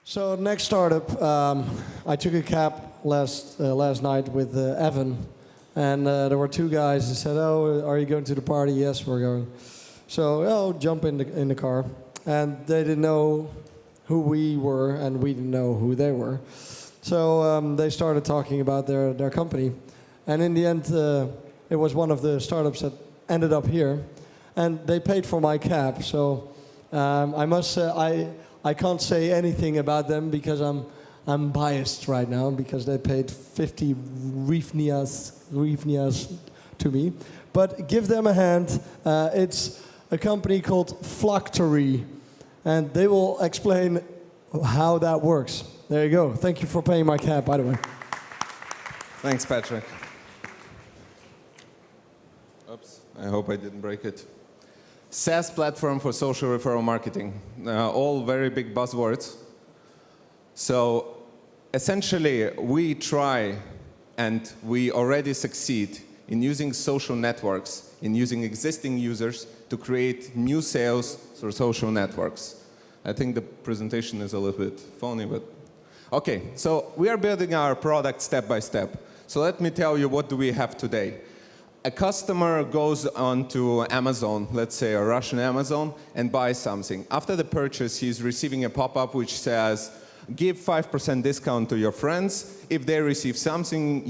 So next startup, I took a cab last night with Evan, and there were two guys that said, "Oh, are you going to the party?" "Yes, we're going." So, "Oh, jump in the car," and they didn't know who we were, and we didn't know who they were. So they started talking about their company, and in the end, it was one of the startups that ended up here, and they paid for my cab. So I must say I can't say anything about them because I'm biased right now because they paid 50 hryvnias to me. But give them a hand. It's a company called Flocktory, and they will explain how that works. There you go. Thank you for paying my cab, by the way. Thanks, Patrick. Oops, I hope I didn't break it. SaaS platform for social referral marketing. All very big buzzwords. So essentially, we try and we already succeed in using social networks, in using existing users to create new sales through social networks. I think the presentation is a little bit phony, but okay. So we are building our product step by step. So let me tell you, what do we have today? A customer goes onto Amazon, let's say a Russian Amazon, and buys something. After the purchase, he's receiving a pop-up which says, give 5% discount to your friends. If they receive something,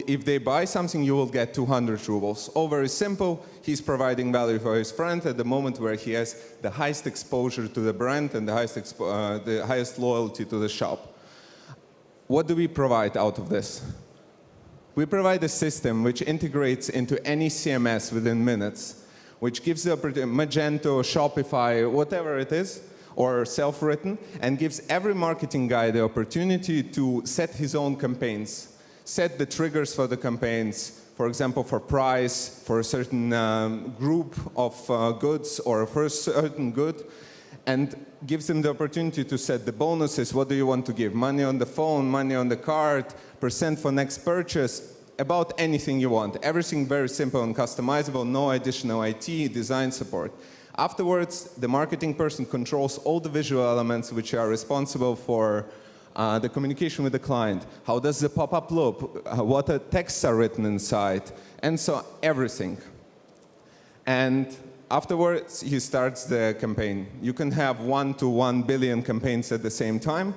if they buy something, you will get 200 rubles. All very simple. He's providing value for his friend at the moment where he has the highest exposure to the brand and the highest loyalty to the shop. What do we provide out of this? We provide a system which integrates into any CMS within minutes, which gives the opportunity, Magento, Shopify, whatever it is, or self-written, and gives every marketing guy the opportunity to set his own campaigns, set the triggers for the campaigns, for example, for price, for a certain group of goods, or for a certain good, and gives them the opportunity to set the bonuses. What do you want to give? Money on the phone, money on the card, % for next purchase, about anything you want. Everything very simple and customizable, no additional IT, design support. Afterwards, the marketing person controls all the visual elements which are responsible for the communication with the client. How does the pop-up look? What texts are written inside? And so everything. And afterwards, he starts the campaign. You can have 1 to 1 billion campaigns at the same time,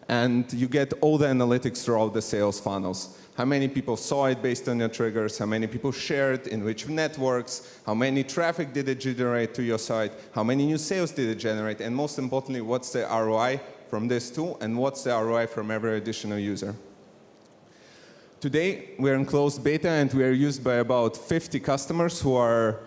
and you get all the analytics throughout the sales funnels. How many people saw it based on your triggers, how many people shared, in which networks, how many traffic did it generate to your site, how many new sales did it generate, and most importantly, what's the ROI from this tool, and what's the ROI from every additional user. Today, we're in closed beta, and we are used by about 50 customers who are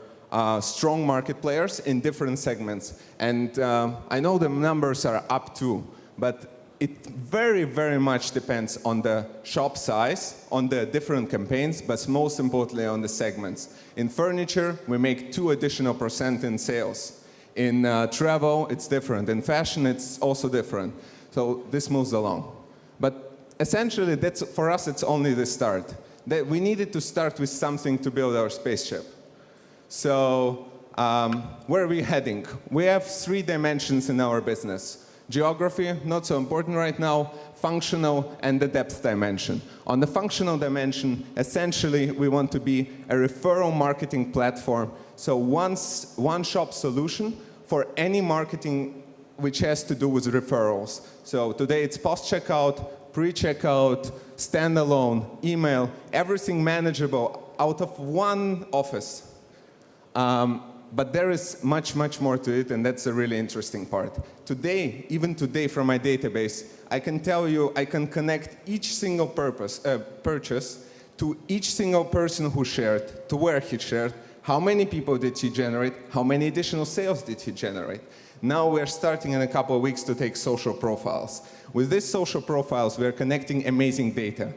strong market players in different segments. And I know the numbers are up too, but it very, very much depends on the shop size, on the different campaigns, but most importantly on the segments. In furniture, we make 2 additional % in sales. In travel, it's different. In fashion, it's also different. So this moves along. But essentially, for us, it's only the start. We needed to start with something to build our spaceship. So where are we heading? We have 3 dimensions in our business. Geography, not so important right now, functional, and the depth dimension. On the functional dimension, essentially, we want to be a referral marketing platform. So one-shop solution for any marketing which has to do with referrals. So today it's post-checkout, pre-checkout, standalone, email, everything manageable out of one office. But there is much, much more to it, and that's a really interesting part. Today, even today from my database, I can tell you, I can connect each single purchase to each single person who shared, to where he shared, how many people did he generate, how many additional sales did he generate. Now we're starting in a couple of weeks to take social profiles. With these social profiles, we're connecting amazing data.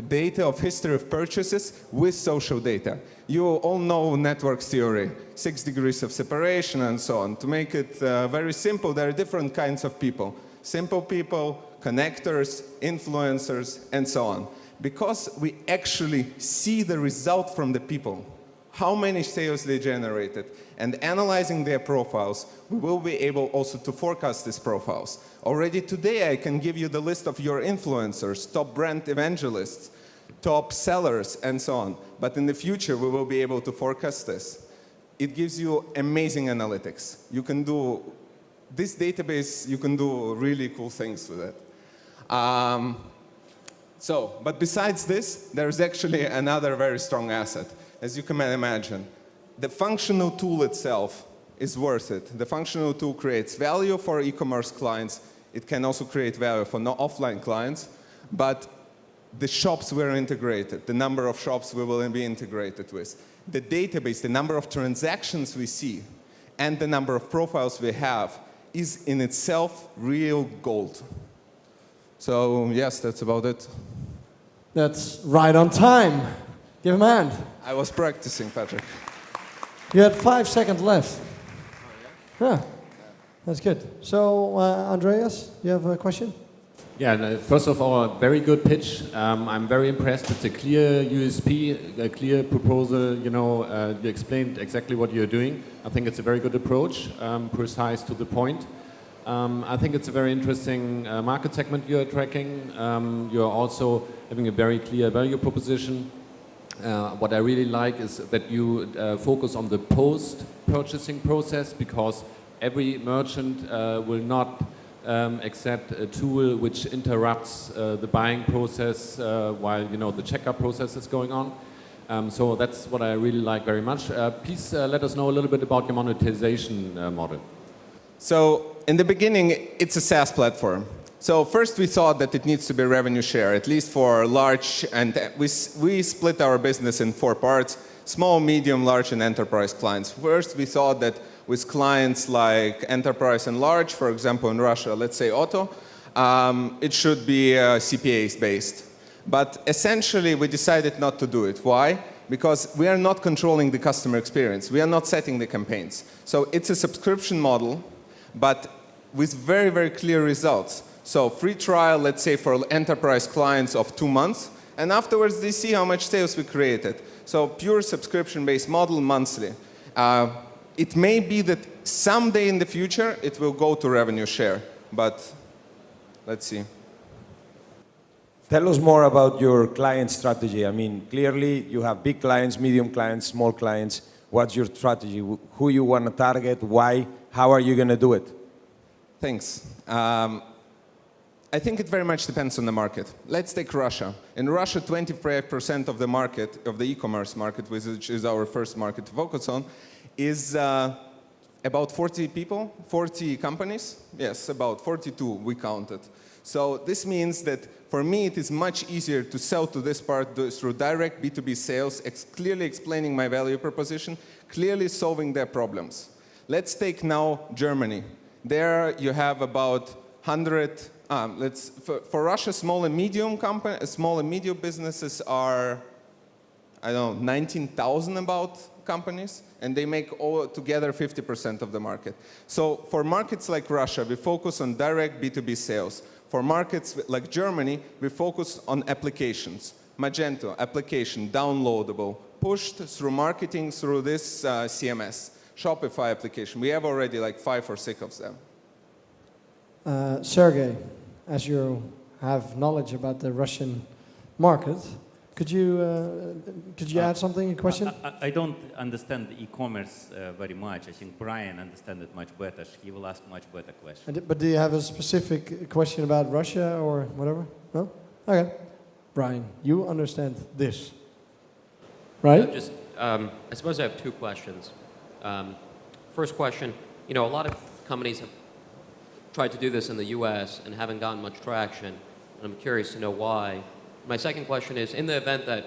Data of history of purchases with social data. You all know network theory, 6 degrees of separation and so on. To make it very simple, there are different kinds of people. Simple people, connectors, influencers, and so on. Because we actually see the result from the people, how many sales they generated, and analyzing their profiles, we will be able also to forecast these profiles. Already today, I can give you the list of your influencers, top brand evangelists, top sellers, and so on. But in the future, we will be able to forecast this. It gives you amazing analytics. You can do this database, you can do really cool things with it. But besides this, there's actually another very strong asset. As you can imagine, the functional tool itself is worth it. The functional tool creates value for e-commerce clients. It can also create value for offline clients. But the shops were integrated, the number of shops we will be integrated with, the database, the number of transactions we see, and the number of profiles we have is in itself real gold. So yes, that's about it. That's right on time. Give him a hand. I was practicing, Patrick. You had 5 seconds left. Yeah, that's good. So, Andreas, you have a question? Yeah, no, first of all, very good pitch. I'm very impressed. It's a clear USP, a clear proposal. You know, you explained exactly what you're doing. I think it's a very good approach, precise to the point. I think it's a very interesting market segment you're tracking. You're also having a very clear value proposition. What I really like is that you focus on the post-purchasing process, because every merchant will not accept a tool which interrupts the buying process while the checkout process is going on. So that's what I really like very much. Please let us know a little bit about your monetization model. So in the beginning, it's a SaaS platform. So first we thought that it needs to be revenue share, at least for large, and we split our business in 4 parts: small, medium, large, and enterprise clients. First, we thought that with clients like enterprise and large, for example, in Russia, let's say auto, it should be CPAs based. But essentially, we decided not to do it. Why? Because we are not controlling the customer experience. We are not setting the campaigns. So it's a subscription model, but with very, very clear results. So free trial, let's say for enterprise clients of 2 months, and afterwards they see how much sales we created. So pure subscription-based model monthly. It may be that someday in the future it will go to revenue share, but let's see. Tell us more about your client strategy. I mean, clearly you have big clients, medium clients, small clients. What's your strategy? Who you want to target? Why? How are you going to do it? Thanks. I think it very much depends on the market. Let's take Russia. In Russia, 25% of the market, of the e-commerce market, which is our first market to focus on, is about 40 people, 40 companies. Yes, about 42 we counted. So this means that for me it is much easier to sell to this part through direct B2B sales, clearly explaining my value proposition, clearly solving their problems. Let's take now Germany. There you have about 100. For Russia, small and medium businesses are, I don't know, 19,000 about companies, and they make all together 50% of the market. So for markets like Russia, we focus on direct B2B sales. For markets like Germany, we focus on applications. Magento, application, downloadable, pushed through marketing through this CMS. Shopify application. We have already like 5 or 6 of them. Sergey, as you have knowledge about the Russian market, could you add something, a question? I don't understand the e-commerce very much. I think Brian understands it much better. He will ask much better questions. But do you have a specific question about Russia or whatever? No? Okay. Brian, you understand this, right? I suppose I have 2 questions. First question, a lot of companies have tried to do this in the US and haven't gotten much traction, and I'm curious to know why. My second question is, in the event that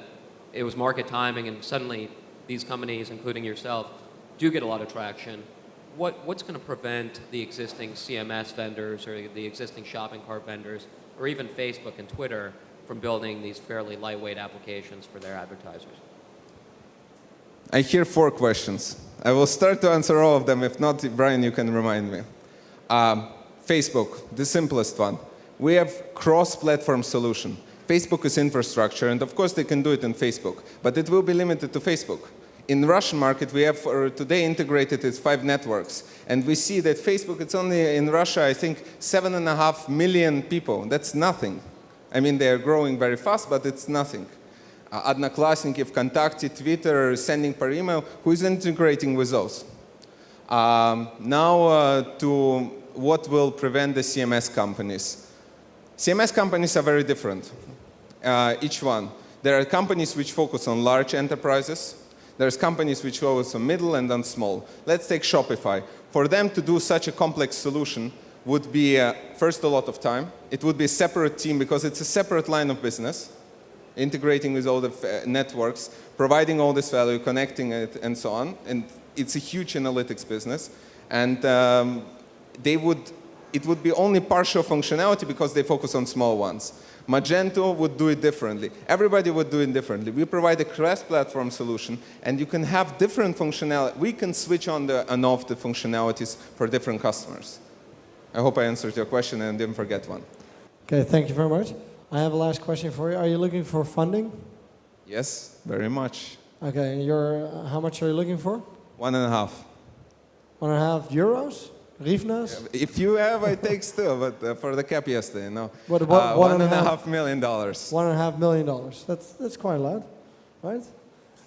it was market timing and suddenly these companies, including yourself, do get a lot of traction, what's going to prevent the existing CMS vendors or the existing shopping cart vendors, or even Facebook and Twitter, from building these fairly lightweight applications for their advertisers? I hear 4 questions. I will start to answer all of them. If not, Brian, you can remind me. Facebook, the simplest one. We have cross-platform solution. Facebook is infrastructure, and of course they can do it in Facebook, but it will be limited to Facebook. In the Russian market, we have today integrated its 5 networks. And we see that Facebook, it's only in Russia, I think, 7.5 million people. That's nothing. I mean, they're growing very fast, but it's nothing. Одноклассники, ВКонтакте, Twitter, sending per email, who is integrating with those? Now to what will prevent the CMS companies. CMS companies are very different, each one. There are companies which focus on large enterprises. There's companies which focus on middle and on small. Let's take Shopify. For them to do such a complex solution would be, first, a lot of time. It would be a separate team because it's a separate line of business, integrating with all the networks, providing all this value, connecting it, and so on. And it's a huge analytics business. And it would be only partial functionality because they focus on small ones. Magento would do it differently. Everybody would do it differently. We provide a cross-platform solution, and you can have different functionality. We can switch on and off the functionalities for different customers. I hope I answered your question and didn't forget one. Okay, thank you very much. I have a last question for you. Are you looking for funding? Yes, very much. Okay, how much are you looking for? 1.5. 1.5 euros? Hryvnias? If you have, I take still, but for the cap yesterday, no. What, $1.5 million. $1.5 million. That's quite a lot, right?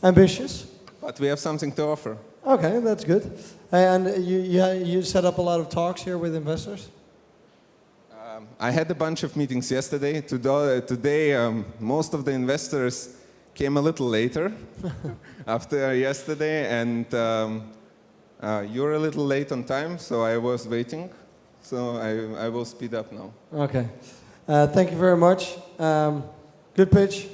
Ambitious. But we have something to offer. Okay, that's good. And you set up a lot of talks here with investors? I had a bunch of meetings yesterday. Today, most of the investors came a little later after yesterday, and you're a little late on time, so I was waiting. So I will speed up now. Okay. Thank you very much. Good pitch.